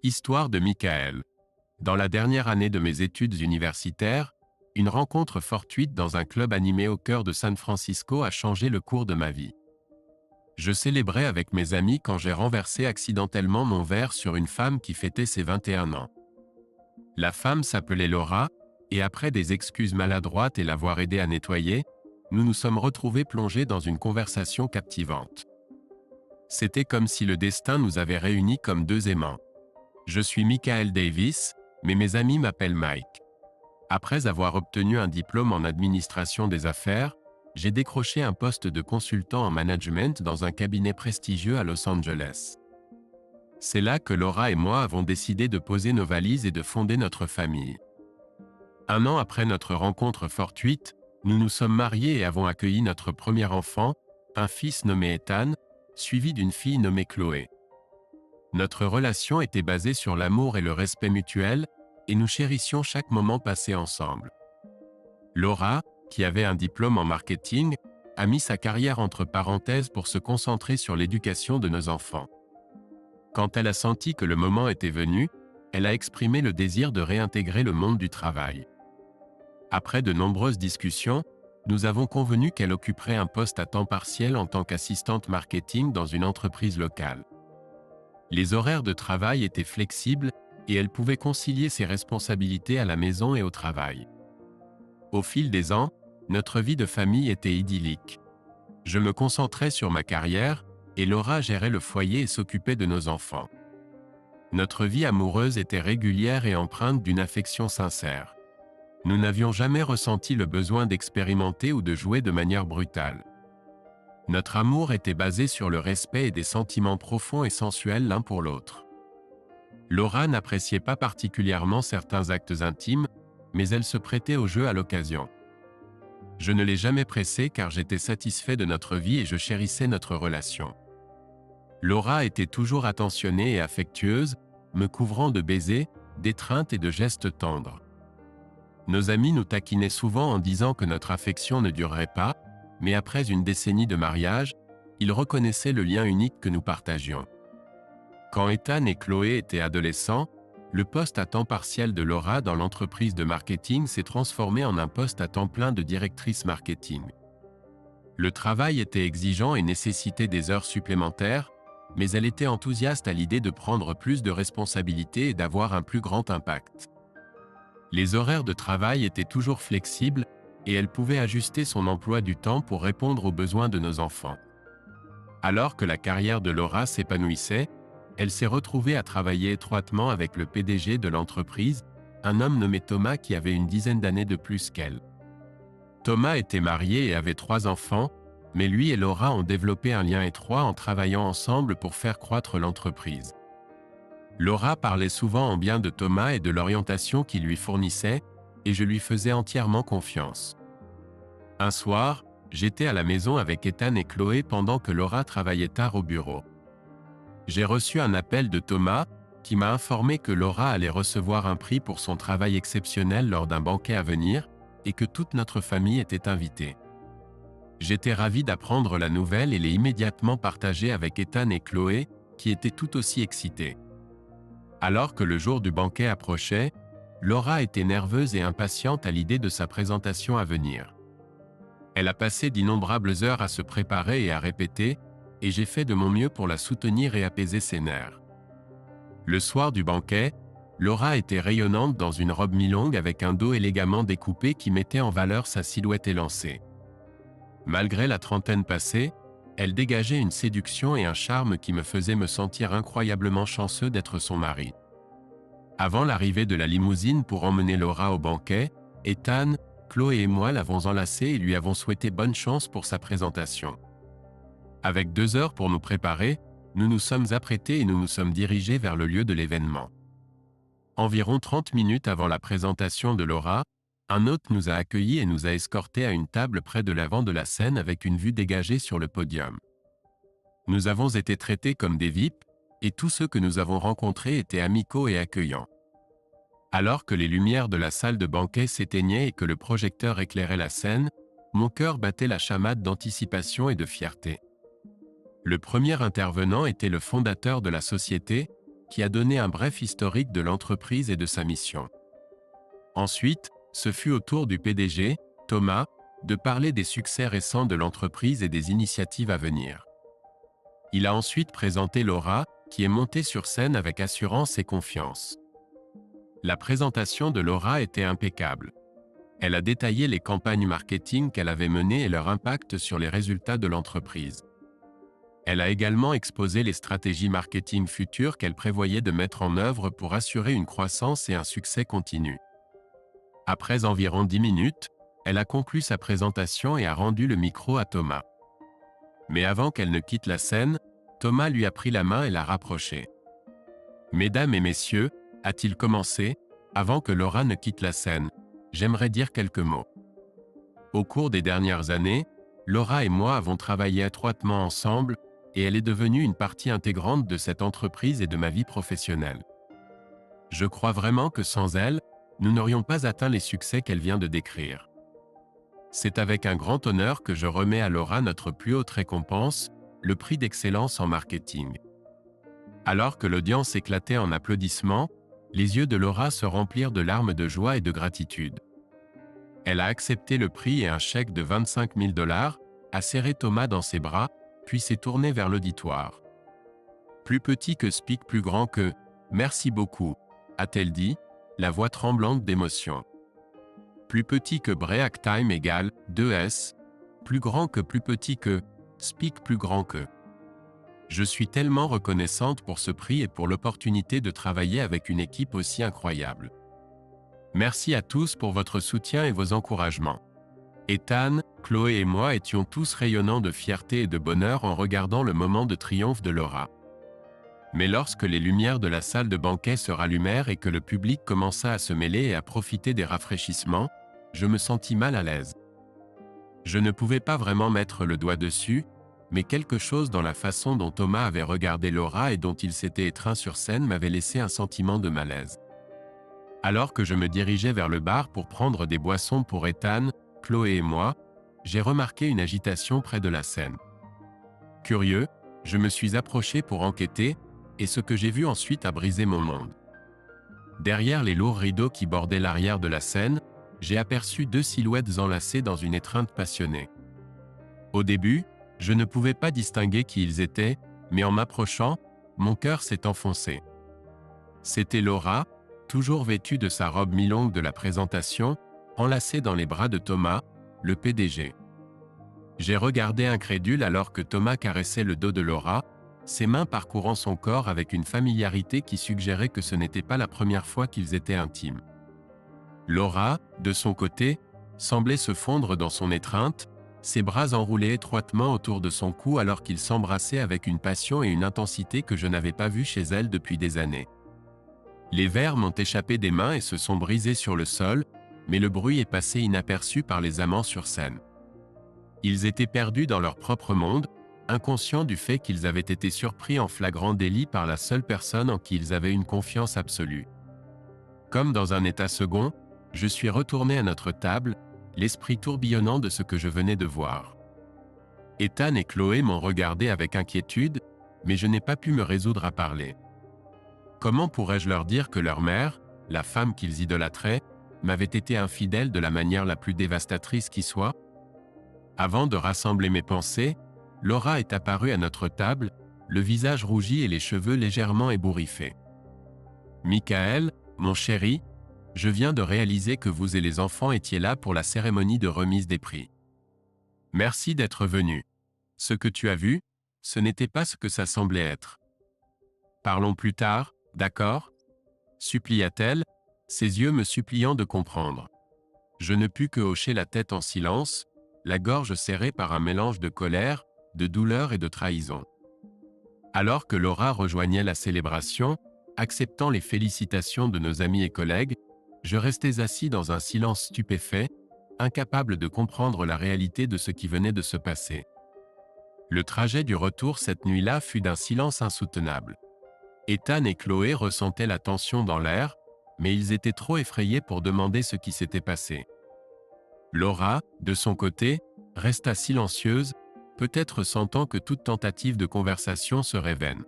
Histoire de Michael. Dans la dernière année de mes études universitaires, une rencontre fortuite dans un club animé au cœur de San Francisco a changé le cours de ma vie. Je célébrais avec mes amis quand j'ai renversé accidentellement mon verre sur une femme qui fêtait ses 21 ans. La femme s'appelait Laura, et après des excuses maladroites et l'avoir aidée à nettoyer, nous nous sommes retrouvés plongés dans une conversation captivante. C'était comme si le destin nous avait réunis comme deux aimants. Je suis Michael Davis, mais mes amis m'appellent Mike. Après avoir obtenu un diplôme en administration des affaires, j'ai décroché un poste de consultant en management dans un cabinet prestigieux à Los Angeles. C'est là que Laura et moi avons décidé de poser nos valises et de fonder notre famille. Un an après notre rencontre fortuite, nous nous sommes mariés et avons accueilli notre premier enfant, un fils nommé Ethan, suivi d'une fille nommée Chloé. Notre relation était basée sur l'amour et le respect mutuel, et nous chérissions chaque moment passé ensemble. Laura, qui avait un diplôme en marketing, a mis sa carrière entre parenthèses pour se concentrer sur l'éducation de nos enfants. Quand elle a senti que le moment était venu, elle a exprimé le désir de réintégrer le monde du travail. Après de nombreuses discussions, nous avons convenu qu'elle occuperait un poste à temps partiel en tant qu'assistante marketing dans une entreprise locale. Les horaires de travail étaient flexibles et elle pouvait concilier ses responsabilités à la maison et au travail. Au fil des ans, notre vie de famille était idyllique. Je me concentrais sur ma carrière et Laura gérait le foyer et s'occupait de nos enfants. Notre vie amoureuse était régulière et empreinte d'une affection sincère. Nous n'avions jamais ressenti le besoin d'expérimenter ou de jouer de manière brutale. Notre amour était basé sur le respect et des sentiments profonds et sensuels l'un pour l'autre. Laura n'appréciait pas particulièrement certains actes intimes, mais elle se prêtait au jeu à l'occasion. Je ne l'ai jamais pressée car j'étais satisfait de notre vie et je chérissais notre relation. Laura était toujours attentionnée et affectueuse, me couvrant de baisers, d'étreintes et de gestes tendres. Nos amis nous taquinaient souvent en disant que notre affection ne durerait pas, mais après une décennie de mariage, ils reconnaissaient le lien unique que nous partagions. Quand Ethan et Chloé étaient adolescents, le poste à temps partiel de Laura dans l'entreprise de marketing s'est transformé en un poste à temps plein de directrice marketing. Le travail était exigeant et nécessitait des heures supplémentaires, mais elle était enthousiaste à l'idée de prendre plus de responsabilités et d'avoir un plus grand impact. Les horaires de travail étaient toujours flexibles et elle pouvait ajuster son emploi du temps pour répondre aux besoins de nos enfants. Alors que la carrière de Laura s'épanouissait, elle s'est retrouvée à travailler étroitement avec le PDG de l'entreprise, un homme nommé Thomas qui avait une dizaine d'années de plus qu'elle. Thomas était marié et avait 3 enfants, mais lui et Laura ont développé un lien étroit en travaillant ensemble pour faire croître l'entreprise. Laura parlait souvent en bien de Thomas et de l'orientation qu'il lui fournissait, et je lui faisais entièrement confiance. Un soir, j'étais à la maison avec Ethan et Chloé pendant que Laura travaillait tard au bureau. J'ai reçu un appel de Thomas, qui m'a informé que Laura allait recevoir un prix pour son travail exceptionnel lors d'un banquet à venir, et que toute notre famille était invitée. J'étais ravi d'apprendre la nouvelle et l'ai immédiatement partagée avec Ethan et Chloé, qui étaient tout aussi excités. Alors que le jour du banquet approchait, Laura était nerveuse et impatiente à l'idée de sa présentation à venir. Elle a passé d'innombrables heures à se préparer et à répéter, et j'ai fait de mon mieux pour la soutenir et apaiser ses nerfs. Le soir du banquet, Laura était rayonnante dans une robe mi-longue avec un dos élégamment découpé qui mettait en valeur sa silhouette élancée. Malgré la trentaine passée, elle dégageait une séduction et un charme qui me faisaient me sentir incroyablement chanceux d'être son mari. Avant l'arrivée de la limousine pour emmener Laura au banquet, Ethan, Chloé et moi l'avons enlacée et lui avons souhaité bonne chance pour sa présentation. Avec 2 heures pour nous préparer, nous nous sommes apprêtés et nous nous sommes dirigés vers le lieu de l'événement. Environ 30 minutes avant la présentation de Laura, un hôte nous a accueillis et nous a escortés à une table près de l'avant de la scène avec une vue dégagée sur le podium. Nous avons été traités comme des VIP, et tous ceux que nous avons rencontrés étaient amicaux et accueillants. Alors que les lumières de la salle de banquet s'éteignaient et que le projecteur éclairait la scène, mon cœur battait la chamade d'anticipation et de fierté. Le premier intervenant était le fondateur de la société, qui a donné un bref historique de l'entreprise et de sa mission. Ensuite, ce fut au tour du PDG, Thomas, de parler des succès récents de l'entreprise et des initiatives à venir. Il a ensuite présenté Laura, qui est montée sur scène avec assurance et confiance. La présentation de Laura était impeccable. Elle a détaillé les campagnes marketing qu'elle avait menées et leur impact sur les résultats de l'entreprise. Elle a également exposé les stratégies marketing futures qu'elle prévoyait de mettre en œuvre pour assurer une croissance et un succès continu. Après environ 10 minutes, elle a conclu sa présentation et a rendu le micro à Thomas. Mais avant qu'elle ne quitte la scène, Thomas lui a pris la main et l'a rapprochée. « Mesdames et messieurs, a-t-il commencé, avant que Laura ne quitte la scène, j'aimerais dire quelques mots. Au cours des dernières années, Laura et moi avons travaillé étroitement ensemble et elle est devenue une partie intégrante de cette entreprise et de ma vie professionnelle. Je crois vraiment que sans elle, nous n'aurions pas atteint les succès qu'elle vient de décrire. C'est avec un grand honneur que je remets à Laura notre plus haute récompense, le prix d'excellence en marketing. » Alors que l'audience éclatait en applaudissements, les yeux de Laura se remplirent de larmes de joie et de gratitude. Elle a accepté le prix et un chèque de 25 000 $, a serré Thomas dans ses bras, puis s'est tournée vers l'auditoire. Plus petit que Speak, plus grand que « Merci beaucoup », a-t-elle dit, la voix tremblante d'émotion. Plus petit que Break Time égale 2S, plus grand que plus petit que Speak, plus grand que. Je suis tellement reconnaissante pour ce prix et pour l'opportunité de travailler avec une équipe aussi incroyable. Merci à tous pour votre soutien et vos encouragements. Ethan, Chloé et moi étions tous rayonnants de fierté et de bonheur en regardant le moment de triomphe de Laura. Mais lorsque les lumières de la salle de banquet se rallumèrent et que le public commença à se mêler et à profiter des rafraîchissements, je me sentis mal à l'aise. Je ne pouvais pas vraiment mettre le doigt dessus, mais quelque chose dans la façon dont Thomas avait regardé Laura et dont il s'était étreint sur scène m'avait laissé un sentiment de malaise. Alors que je me dirigeais vers le bar pour prendre des boissons pour Ethan, Chloé et moi, j'ai remarqué une agitation près de la scène. Curieux, je me suis approché pour enquêter, et ce que j'ai vu ensuite a brisé mon monde. Derrière les lourds rideaux qui bordaient l'arrière de la scène, j'ai aperçu deux silhouettes enlacées dans une étreinte passionnée. Au début, je ne pouvais pas distinguer qui ils étaient, mais en m'approchant, mon cœur s'est enfoncé. C'était Laura, toujours vêtue de sa robe mi-longue de la présentation, enlacée dans les bras de Thomas, le PDG. J'ai regardé incrédule alors que Thomas caressait le dos de Laura, ses mains parcourant son corps avec une familiarité qui suggérait que ce n'était pas la première fois qu'ils étaient intimes. Laura, de son côté, semblait se fondre dans son étreinte, ses bras enroulés étroitement autour de son cou alors qu'ils s'embrassaient avec une passion et une intensité que je n'avais pas vues chez elle depuis des années. Les verres m'ont échappé des mains et se sont brisés sur le sol, mais le bruit est passé inaperçu par les amants sur scène. Ils étaient perdus dans leur propre monde, inconscients du fait qu'ils avaient été surpris en flagrant délit par la seule personne en qui ils avaient une confiance absolue. Comme dans un état second, je suis retourné à notre table, l'esprit tourbillonnant de ce que je venais de voir. Ethan et Chloé m'ont regardé avec inquiétude, mais je n'ai pas pu me résoudre à parler. Comment pourrais-je leur dire que leur mère, la femme qu'ils idolâtraient, m'avait été infidèle de la manière la plus dévastatrice qui soit? Avant de rassembler mes pensées, Laura est apparue à notre table, le visage rougi et les cheveux légèrement ébouriffés. « Michael, mon chéri, je viens de réaliser que vous et les enfants étiez là pour la cérémonie de remise des prix. Merci d'être venu. Ce que tu as vu, ce n'était pas ce que ça semblait être. Parlons plus tard, d'accord ?» supplia-t-elle, ses yeux me suppliant de comprendre. Je ne pus que hocher la tête en silence, la gorge serrée par un mélange de colère, de douleur et de trahison. Alors que Laura rejoignait la célébration, acceptant les félicitations de nos amis et collègues, je restais assis dans un silence stupéfait, incapable de comprendre la réalité de ce qui venait de se passer. Le trajet du retour cette nuit-là fut d'un silence insoutenable. Ethan et Chloé ressentaient la tension dans l'air, mais ils étaient trop effrayés pour demander ce qui s'était passé. Laura, de son côté, resta silencieuse, peut-être sentant que toute tentative de conversation serait vaine.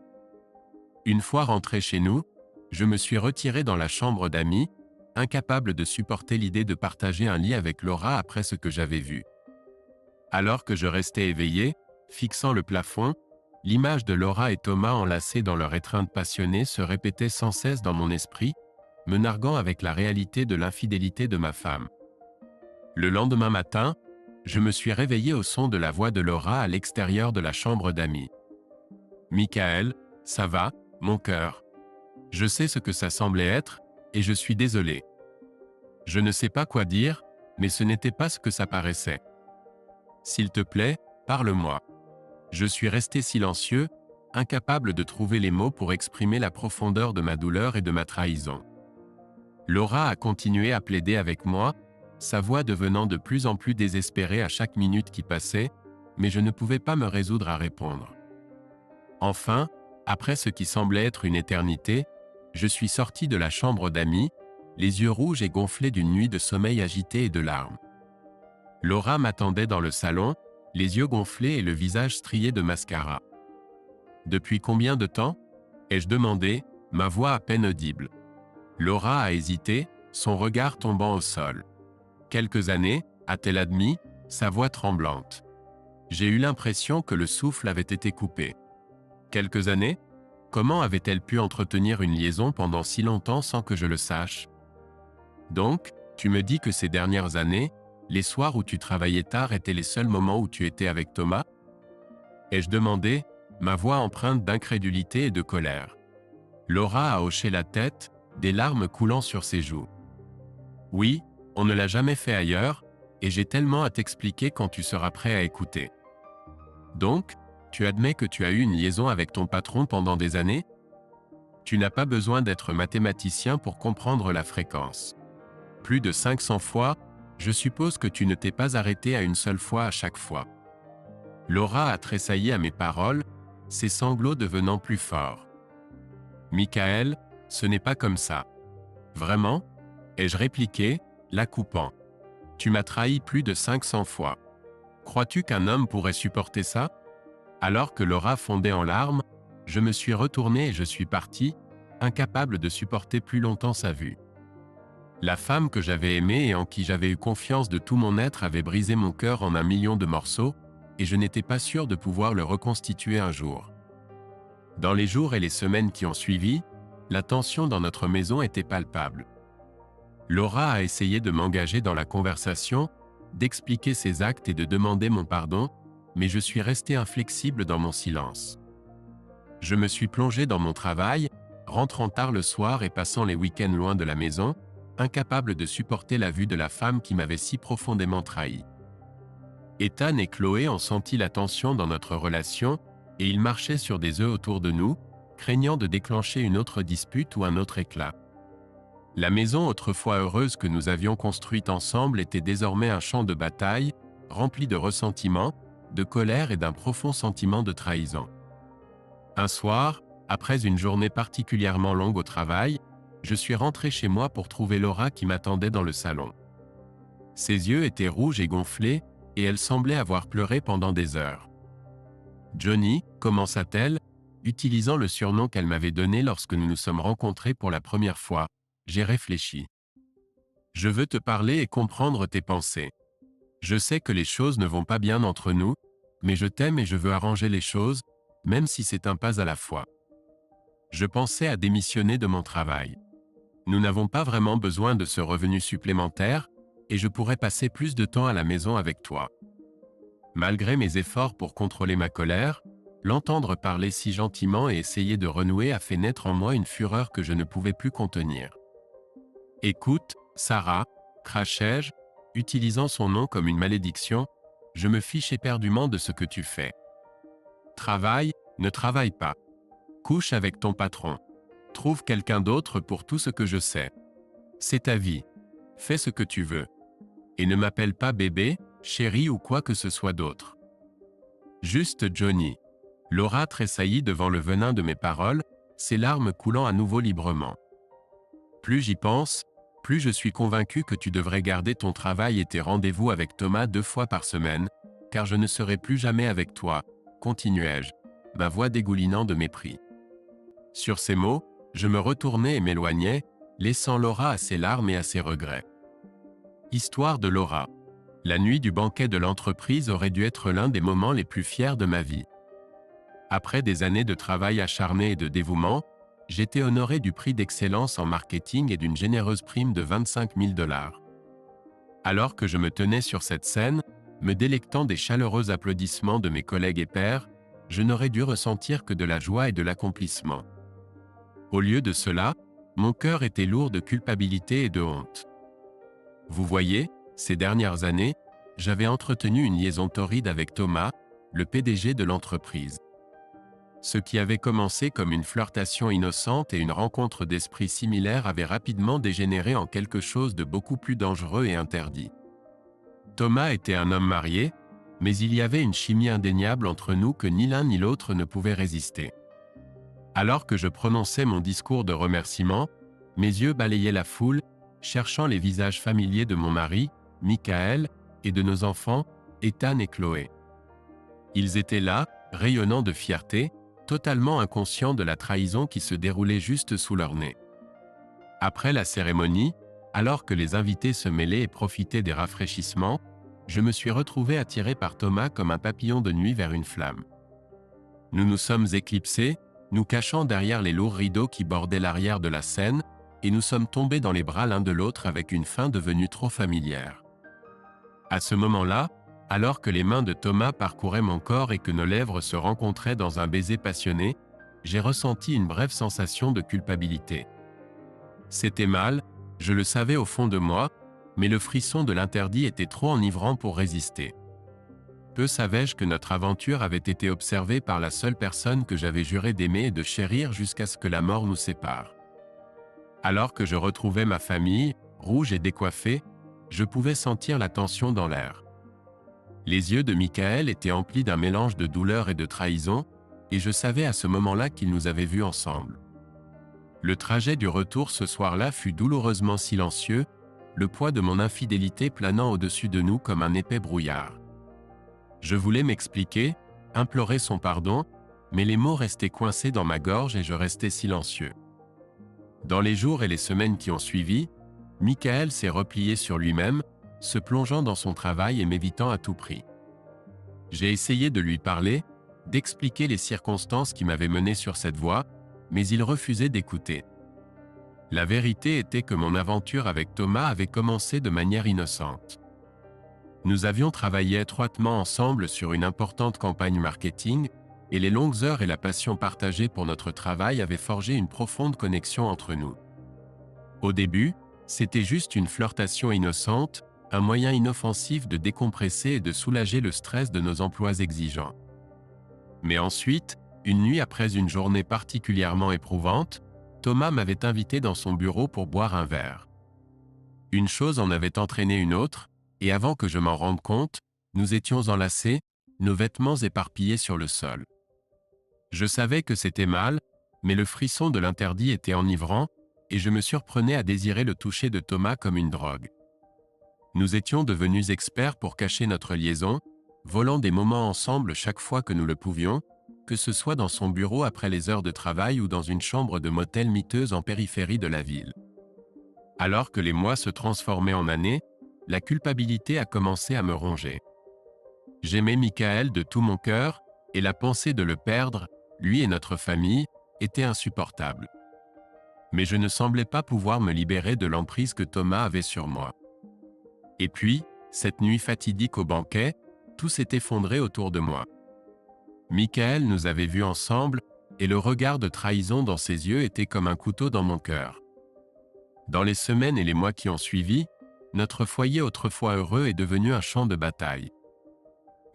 Une fois rentré chez nous, je me suis retiré dans la chambre d'amis, incapable de supporter l'idée de partager un lit avec Laura après ce que j'avais vu. Alors que je restais éveillé, fixant le plafond, l'image de Laura et Thomas enlacés dans leur étreinte passionnée se répétait sans cesse dans mon esprit, me narguant avec la réalité de l'infidélité de ma femme. Le lendemain matin, je me suis réveillé au son de la voix de Laura à l'extérieur de la chambre d'amis. « Michael, ça va, mon cœur. Je sais ce que ça semblait être, et je suis désolé. Je ne sais pas quoi dire, mais ce n'était pas ce que ça paraissait. S'il te plaît, parle-moi. » Je suis resté silencieux, incapable de trouver les mots pour exprimer la profondeur de ma douleur et de ma trahison. Laura a continué à plaider avec moi, sa voix devenant de plus en plus désespérée à chaque minute qui passait, mais je ne pouvais pas me résoudre à répondre. Enfin, après ce qui semblait être une éternité, je suis sorti de la chambre d'amis, les yeux rouges et gonflés d'une nuit de sommeil agité et de larmes. Laura m'attendait dans le salon, les yeux gonflés et le visage strié de mascara. « Depuis combien de temps ?» ai-je demandé, ma voix à peine audible. Laura a hésité, son regard tombant au sol. « Quelques années » a-t-elle admis, sa voix tremblante. J'ai eu l'impression que le souffle avait été coupé. Quelques années ? Comment avait-elle pu entretenir une liaison pendant si longtemps sans que je le sache ? Donc, tu me dis que ces dernières années, les soirs où tu travaillais tard étaient les seuls moments où tu étais avec Thomas ? Ai-je demandé, ma voix empreinte d'incrédulité et de colère. Laura a hoché la tête, des larmes coulant sur ses joues. Oui, on ne l'a jamais fait ailleurs, et j'ai tellement à t'expliquer quand tu seras prêt à écouter. Donc, tu admets que tu as eu une liaison avec ton patron pendant des années ? Tu n'as pas besoin d'être mathématicien pour comprendre la fréquence. Plus de 500 fois, je suppose que tu ne t'es pas arrêté à une seule fois à chaque fois. Laura a tressailli à mes paroles, ses sanglots devenant plus forts. Michael, ce n'est pas comme ça. Vraiment ? Ai-je répliqué, la coupant. Tu m'as trahi plus de 500 fois. Crois-tu qu'un homme pourrait supporter ça ? Alors que Laura fondait en larmes, je me suis retourné et je suis parti, incapable de supporter plus longtemps sa vue. La femme que j'avais aimée et en qui j'avais eu confiance de tout mon être avait brisé mon cœur en 1 million de morceaux, et je n'étais pas sûr de pouvoir le reconstituer un jour. Dans les jours et les semaines qui ont suivi, la tension dans notre maison était palpable. Laura a essayé de m'engager dans la conversation, d'expliquer ses actes et de demander mon pardon, mais je suis resté inflexible dans mon silence. Je me suis plongé dans mon travail, rentrant tard le soir et passant les week-ends loin de la maison, incapable de supporter la vue de la femme qui m'avait si profondément trahi. Ethan et Chloé ont senti la tension dans notre relation, et ils marchaient sur des œufs autour de nous, craignant de déclencher une autre dispute ou un autre éclat. La maison autrefois heureuse que nous avions construite ensemble était désormais un champ de bataille, rempli de ressentiment, de colère et d'un profond sentiment de trahison. Un soir, après une journée particulièrement longue au travail, je suis rentré chez moi pour trouver Laura qui m'attendait dans le salon. Ses yeux étaient rouges et gonflés, et elle semblait avoir pleuré pendant des heures. « Johnny » commença-t-elle, utilisant le surnom qu'elle m'avait donné lorsque nous nous sommes rencontrés pour la première fois. J'ai réfléchi. « Je veux te parler et comprendre tes pensées. Je sais que les choses ne vont pas bien entre nous, mais je t'aime et je veux arranger les choses, même si c'est un pas à la fois. Je pensais à démissionner de mon travail. Nous n'avons pas vraiment besoin de ce revenu supplémentaire, et je pourrais passer plus de temps à la maison avec toi. » Malgré mes efforts pour contrôler ma colère, l'entendre parler si gentiment et essayer de renouer a fait naître en moi une fureur que je ne pouvais plus contenir. « Écoute, Sarah, crachai-je, utilisant son nom comme une malédiction, je me fiche éperdument de ce que tu fais. Travaille, ne travaille pas. Couche avec ton patron. Trouve quelqu'un d'autre pour tout ce que je sais. C'est ta vie. Fais ce que tu veux. Et ne m'appelle pas bébé, chérie ou quoi que ce soit d'autre. Juste Johnny. » Laura tressaillit devant le venin de mes paroles, ses larmes coulant à nouveau librement. « Plus j'y pense, plus je suis convaincu que tu devrais garder ton travail et tes rendez-vous avec Thomas 2 fois par semaine, car je ne serai plus jamais avec toi, continuai-je, ma voix dégoulinant de mépris. Sur ces mots, je me retournai et m'éloignai, laissant Laura à ses larmes et à ses regrets. Histoire de Laura. La nuit du banquet de l'entreprise aurait dû être l'un des moments les plus fiers de ma vie. Après des années de travail acharné et de dévouement, j'étais honoré du prix d'excellence en marketing et d'une généreuse prime de 25 000 $. Alors que je me tenais sur cette scène, me délectant des chaleureux applaudissements de mes collègues et pairs, je n'aurais dû ressentir que de la joie et de l'accomplissement. Au lieu de cela, mon cœur était lourd de culpabilité et de honte. Vous voyez, ces dernières années, j'avais entretenu une liaison torride avec Thomas, le PDG de l'entreprise. Ce qui avait commencé comme une flirtation innocente et une rencontre d'esprits similaires avait rapidement dégénéré en quelque chose de beaucoup plus dangereux et interdit. Thomas était un homme marié, mais il y avait une chimie indéniable entre nous que ni l'un ni l'autre ne pouvait résister. Alors que je prononçais mon discours de remerciement, mes yeux balayaient la foule, cherchant les visages familiers de mon mari, Michael, et de nos enfants, Ethan et Chloé. Ils étaient là, rayonnant de fierté, totalement inconscients de la trahison qui se déroulait juste sous leur nez. Après la cérémonie, alors que les invités se mêlaient et profitaient des rafraîchissements, je me suis retrouvé attiré par Thomas comme un papillon de nuit vers une flamme. Nous nous sommes éclipsés, nous cachant derrière les lourds rideaux qui bordaient l'arrière de la scène, et nous sommes tombés dans les bras l'un de l'autre avec une fin devenue trop familière. À ce moment-là, alors que les mains de Thomas parcouraient mon corps et que nos lèvres se rencontraient dans un baiser passionné, j'ai ressenti une brève sensation de culpabilité. C'était mal, je le savais au fond de moi, mais le frisson de l'interdit était trop enivrant pour résister. Peu savais-je que notre aventure avait été observée par la seule personne que j'avais juré d'aimer et de chérir jusqu'à ce que la mort nous sépare. Alors que je retrouvais ma famille, rouge et décoiffée, je pouvais sentir la tension dans l'air. Les yeux de Michael étaient emplis d'un mélange de douleur et de trahison, et je savais à ce moment-là qu'il nous avait vus ensemble. Le trajet du retour ce soir-là fut douloureusement silencieux, le poids de mon infidélité planant au-dessus de nous comme un épais brouillard. Je voulais m'expliquer, implorer son pardon, mais les mots restaient coincés dans ma gorge et je restais silencieux. Dans les jours et les semaines qui ont suivi, Michael s'est replié sur lui-même, se plongeant dans son travail et m'évitant à tout prix. J'ai essayé de lui parler, d'expliquer les circonstances qui m'avaient mené sur cette voie, mais il refusait d'écouter. La vérité était que mon aventure avec Thomas avait commencé de manière innocente. Nous avions travaillé étroitement ensemble sur une importante campagne marketing, et les longues heures et la passion partagée pour notre travail avaient forgé une profonde connexion entre nous. Au début, c'était juste une flirtation innocente, un moyen inoffensif de décompresser et de soulager le stress de nos emplois exigeants. Mais ensuite, une nuit après une journée particulièrement éprouvante, Thomas m'avait invité dans son bureau pour boire un verre. Une chose en avait entraîné une autre, et avant que je m'en rende compte, nous étions enlacés, nos vêtements éparpillés sur le sol. Je savais que c'était mal, mais le frisson de l'interdit était enivrant, et je me surprenais à désirer le toucher de Thomas comme une drogue. Nous étions devenus experts pour cacher notre liaison, volant des moments ensemble chaque fois que nous le pouvions, que ce soit dans son bureau après les heures de travail ou dans une chambre de motel miteuse en périphérie de la ville. Alors que les mois se transformaient en années, la culpabilité a commencé à me ronger. J'aimais Michael de tout mon cœur, et la pensée de le perdre, lui et notre famille, était insupportable. Mais je ne semblais pas pouvoir me libérer de l'emprise que Thomas avait sur moi. Et puis, cette nuit fatidique au banquet, tout s'est effondré autour de moi. Michael nous avait vus ensemble, et le regard de trahison dans ses yeux était comme un couteau dans mon cœur. Dans les semaines et les mois qui ont suivi, notre foyer autrefois heureux est devenu un champ de bataille.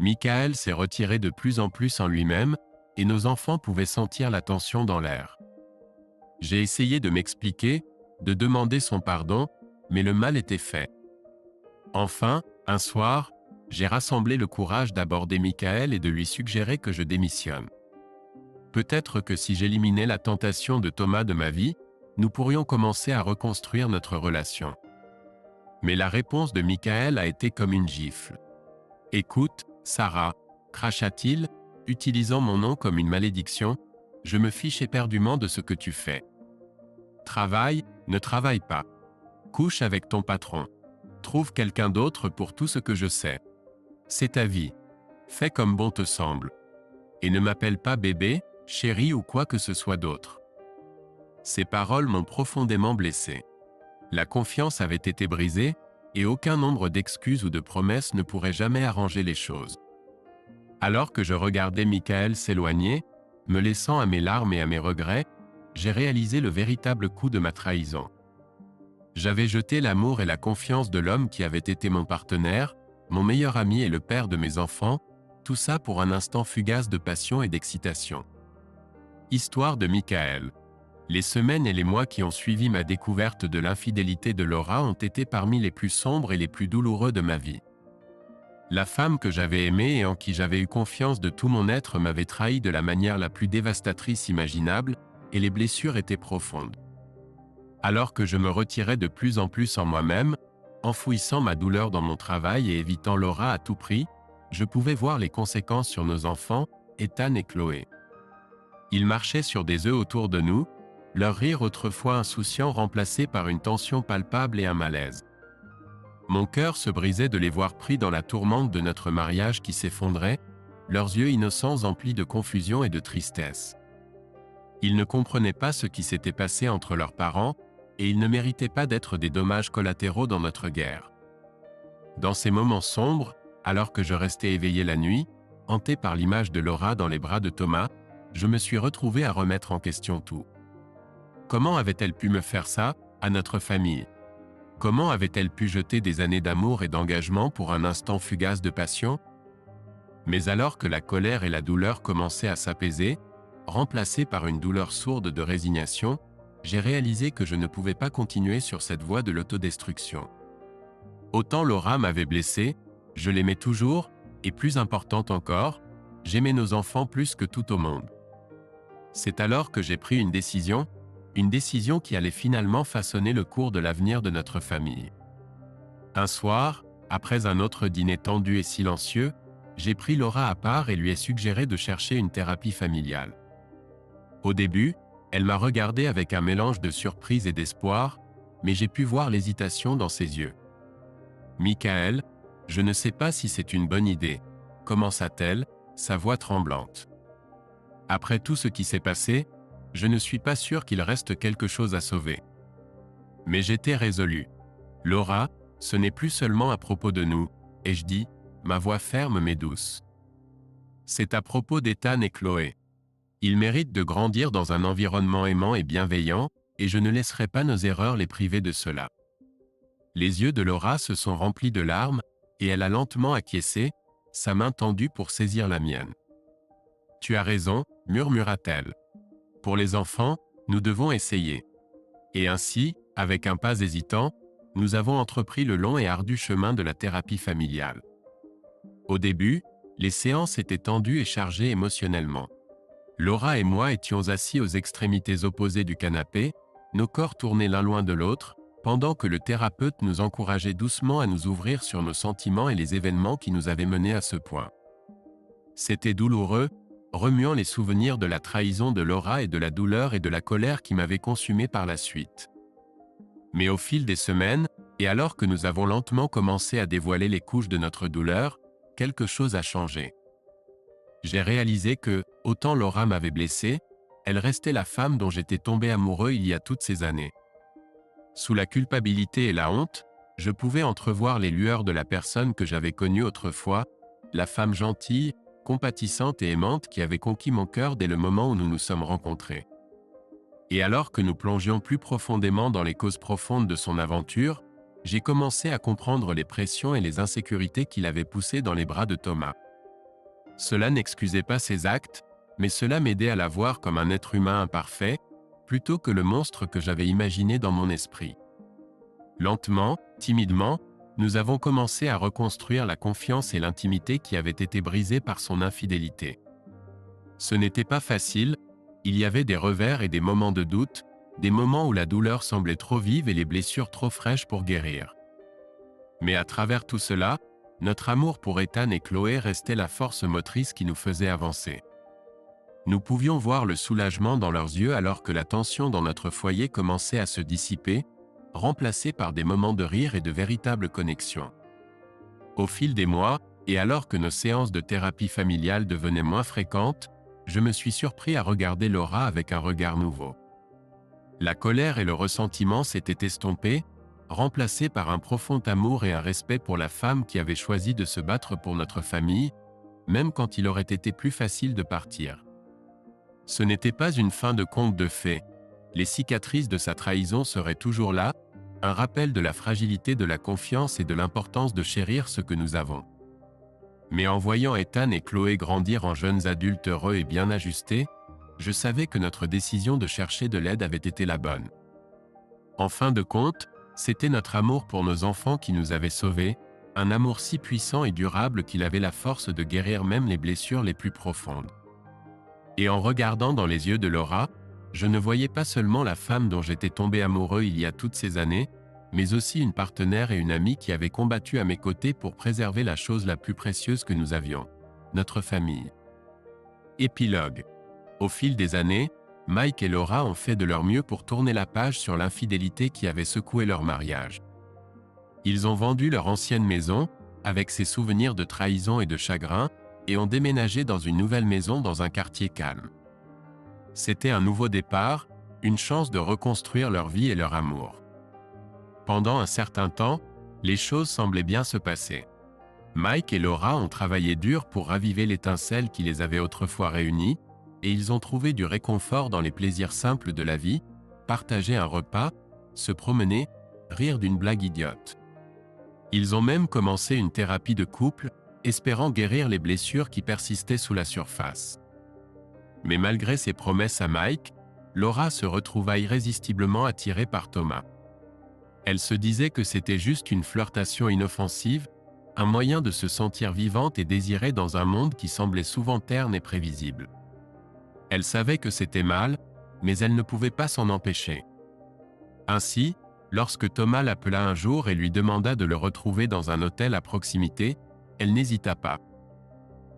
Michael s'est retiré de plus en plus en lui-même, et nos enfants pouvaient sentir la tension dans l'air. J'ai essayé de m'expliquer, de demander son pardon, mais le mal était fait. Enfin, un soir, j'ai rassemblé le courage d'aborder Michael et de lui suggérer que je démissionne. Peut-être que si j'éliminais la tentation de Thomas de ma vie, nous pourrions commencer à reconstruire notre relation. Mais la réponse de Michael a été comme une gifle. « Écoute, Sarah, cracha-t-il, utilisant mon nom comme une malédiction, Je me fiche éperdument de ce que tu fais. Travaille, ne travaille pas. Couche avec ton patron. Trouve quelqu'un d'autre pour tout ce que je sais. C'est ta vie. Fais comme bon te semble. Et ne m'appelle pas bébé, chérie ou quoi que ce soit d'autre. » Ces paroles m'ont profondément blessé. La confiance avait été brisée, et aucun nombre d'excuses ou de promesses ne pourrait jamais arranger les choses. Alors que je regardais Michael s'éloigner, me laissant à mes larmes et à mes regrets, j'ai réalisé le véritable coup de ma trahison. J'avais jeté l'amour et la confiance de l'homme qui avait été mon partenaire, mon meilleur ami et le père de mes enfants, tout ça pour un instant fugace de passion et d'excitation. Histoire de Michael. Les semaines et les mois qui ont suivi ma découverte de l'infidélité de Laura ont été parmi les plus sombres et les plus douloureux de ma vie. La femme que j'avais aimée et en qui j'avais eu confiance de tout mon être m'avait trahi de la manière la plus dévastatrice imaginable, et les blessures étaient profondes. Alors que je me retirais de plus en plus en moi-même, enfouissant ma douleur dans mon travail et évitant Laura à tout prix, je pouvais voir les conséquences sur nos enfants, Ethan et Chloé. Ils marchaient sur des œufs autour de nous, leur rire autrefois insouciant remplacé par une tension palpable et un malaise. Mon cœur se brisait de les voir pris dans la tourmente de notre mariage qui s'effondrait, leurs yeux innocents emplis de confusion et de tristesse. Ils ne comprenaient pas ce qui s'était passé entre leurs parents, et ils ne méritaient pas d'être des dommages collatéraux dans notre guerre. Dans ces moments sombres, alors que je restais éveillé la nuit, hanté par l'image de Laura dans les bras de Thomas, je me suis retrouvé à remettre en question tout. Comment avait-elle pu me faire ça, à notre famille? Comment avait-elle pu jeter des années d'amour et d'engagement pour un instant fugace de passion? Mais alors que la colère et la douleur commençaient à s'apaiser, remplacées par une douleur sourde de résignation, j'ai réalisé que je ne pouvais pas continuer sur cette voie de l'autodestruction. Autant Laura m'avait blessé, je l'aimais toujours, et plus importante encore, j'aimais nos enfants plus que tout au monde. C'est alors que j'ai pris une décision qui allait finalement façonner le cours de l'avenir de notre famille. Un soir, après un autre dîner tendu et silencieux, j'ai pris Laura à part et lui ai suggéré de chercher une thérapie familiale. Au début, elle m'a regardé avec un mélange de surprise et d'espoir, mais j'ai pu voir l'hésitation dans ses yeux. « Michael, je ne sais pas si c'est une bonne idée », commença-t-elle, sa voix tremblante. « Après tout ce qui s'est passé, je ne suis pas sûr qu'il reste quelque chose à sauver. » Mais j'étais résolu. « Laura, ce n'est plus seulement à propos de nous, » ai-je dit, ma voix ferme mais douce. « C'est à propos d'Ethan et Chloé. Ils méritent de grandir dans un environnement aimant et bienveillant, et je ne laisserai pas nos erreurs les priver de cela. » Les yeux de Laura se sont remplis de larmes, et elle a lentement acquiescé, sa main tendue pour saisir la mienne. « Tu as raison, » murmura-t-elle. « Pour les enfants, nous devons essayer. » Et ainsi, avec un pas hésitant, nous avons entrepris le long et ardu chemin de la thérapie familiale. Au début, les séances étaient tendues et chargées émotionnellement. Laura et moi étions assis aux extrémités opposées du canapé, nos corps tournés l'un loin de l'autre, pendant que le thérapeute nous encourageait doucement à nous ouvrir sur nos sentiments et les événements qui nous avaient menés à ce point. C'était douloureux, remuant les souvenirs de la trahison de Laura et de la douleur et de la colère qui m'avaient consumé par la suite. Mais au fil des semaines, et alors que nous avons lentement commencé à dévoiler les couches de notre douleur, quelque chose a changé. J'ai réalisé que, autant Laura m'avait blessé, elle restait la femme dont j'étais tombé amoureux il y a toutes ces années. Sous la culpabilité et la honte, je pouvais entrevoir les lueurs de la personne que j'avais connue autrefois, la femme gentille, compatissante et aimante qui avait conquis mon cœur dès le moment où nous nous sommes rencontrés. Et alors que nous plongions plus profondément dans les causes profondes de son aventure, j'ai commencé à comprendre les pressions et les insécurités qui l'avaient poussée dans les bras de Thomas. Cela n'excusait pas ses actes, mais cela m'aidait à la voir comme un être humain imparfait, plutôt que le monstre que j'avais imaginé dans mon esprit. Lentement, timidement, nous avons commencé à reconstruire la confiance et l'intimité qui avaient été brisées par son infidélité. Ce n'était pas facile, il y avait des revers et des moments de doute, des moments où la douleur semblait trop vive et les blessures trop fraîches pour guérir. Mais à travers tout cela, notre amour pour Ethan et Chloé restait la force motrice qui nous faisait avancer. Nous pouvions voir le soulagement dans leurs yeux alors que la tension dans notre foyer commençait à se dissiper, remplacée par des moments de rire et de véritable connexion. Au fil des mois, et alors que nos séances de thérapie familiale devenaient moins fréquentes, je me suis surpris à regarder Laura avec un regard nouveau. La colère et le ressentiment s'étaient estompés, remplacés par un profond amour et un respect pour la femme qui avait choisi de se battre pour notre famille, même quand il aurait été plus facile de partir. Ce n'était pas une fin de conte de fées. Les cicatrices de sa trahison seraient toujours là, un rappel de la fragilité de la confiance et de l'importance de chérir ce que nous avons. Mais en voyant Ethan et Chloé grandir en jeunes adultes heureux et bien ajustés, je savais que notre décision de chercher de l'aide avait été la bonne. En fin de compte, c'était notre amour pour nos enfants qui nous avait sauvés, un amour si puissant et durable qu'il avait la force de guérir même les blessures les plus profondes. Et en regardant dans les yeux de Laura, je ne voyais pas seulement la femme dont j'étais tombé amoureux il y a toutes ces années, mais aussi une partenaire et une amie qui avait combattu à mes côtés pour préserver la chose la plus précieuse que nous avions, notre famille. Épilogue. Au fil des années, Mike et Laura ont fait de leur mieux pour tourner la page sur l'infidélité qui avait secoué leur mariage. Ils ont vendu leur ancienne maison, avec ses souvenirs de trahison et de chagrin, et ont déménagé dans une nouvelle maison dans un quartier calme. C'était un nouveau départ, une chance de reconstruire leur vie et leur amour. Pendant un certain temps, les choses semblaient bien se passer. Mike et Laura ont travaillé dur pour raviver l'étincelle qui les avait autrefois réunis, et ils ont trouvé du réconfort dans les plaisirs simples de la vie, partager un repas, se promener, rire d'une blague idiote. Ils ont même commencé une thérapie de couple, espérant guérir les blessures qui persistaient sous la surface. Mais malgré ses promesses à Mike, Laura se retrouva irrésistiblement attirée par Thomas. Elle se disait que c'était juste une flirtation inoffensive, un moyen de se sentir vivante et désirée dans un monde qui semblait souvent terne et prévisible. Elle savait que c'était mal, mais elle ne pouvait pas s'en empêcher. Ainsi, lorsque Thomas l'appela un jour et lui demanda de le retrouver dans un hôtel à proximité, elle n'hésita pas.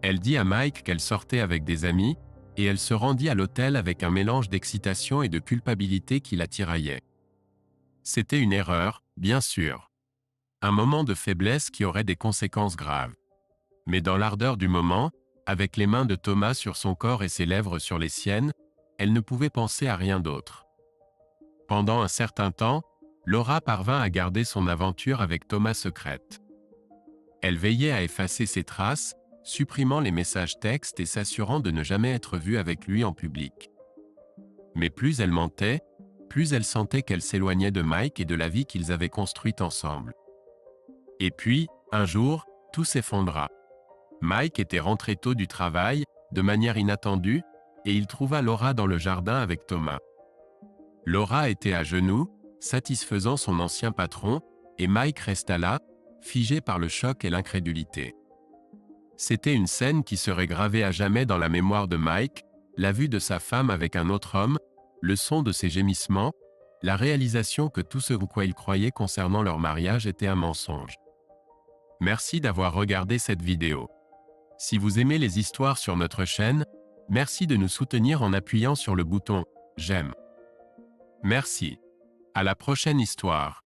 Elle dit à Mike qu'elle sortait avec des amis, et elle se rendit à l'hôtel avec un mélange d'excitation et de culpabilité qui la tiraillait. C'était une erreur, bien sûr. Un moment de faiblesse qui aurait des conséquences graves. Mais dans l'ardeur du moment, avec les mains de Thomas sur son corps et ses lèvres sur les siennes, elle ne pouvait penser à rien d'autre. Pendant un certain temps, Laura parvint à garder son aventure avec Thomas secrète. Elle veillait à effacer ses traces, supprimant les messages textes et s'assurant de ne jamais être vue avec lui en public. Mais plus elle mentait, plus elle sentait qu'elle s'éloignait de Mike et de la vie qu'ils avaient construite ensemble. Et puis, un jour, tout s'effondra. Mike était rentré tôt du travail, de manière inattendue, et il trouva Laura dans le jardin avec Thomas. Laura était à genoux, satisfaisant son ancien patron, et Mike resta là, figé par le choc et l'incrédulité. C'était une scène qui serait gravée à jamais dans la mémoire de Mike, la vue de sa femme avec un autre homme, le son de ses gémissements, la réalisation que tout ce en quoi il croyait concernant leur mariage était un mensonge. Merci d'avoir regardé cette vidéo. Si vous aimez les histoires sur notre chaîne, merci de nous soutenir en appuyant sur le bouton « J'aime ». Merci. À la prochaine histoire.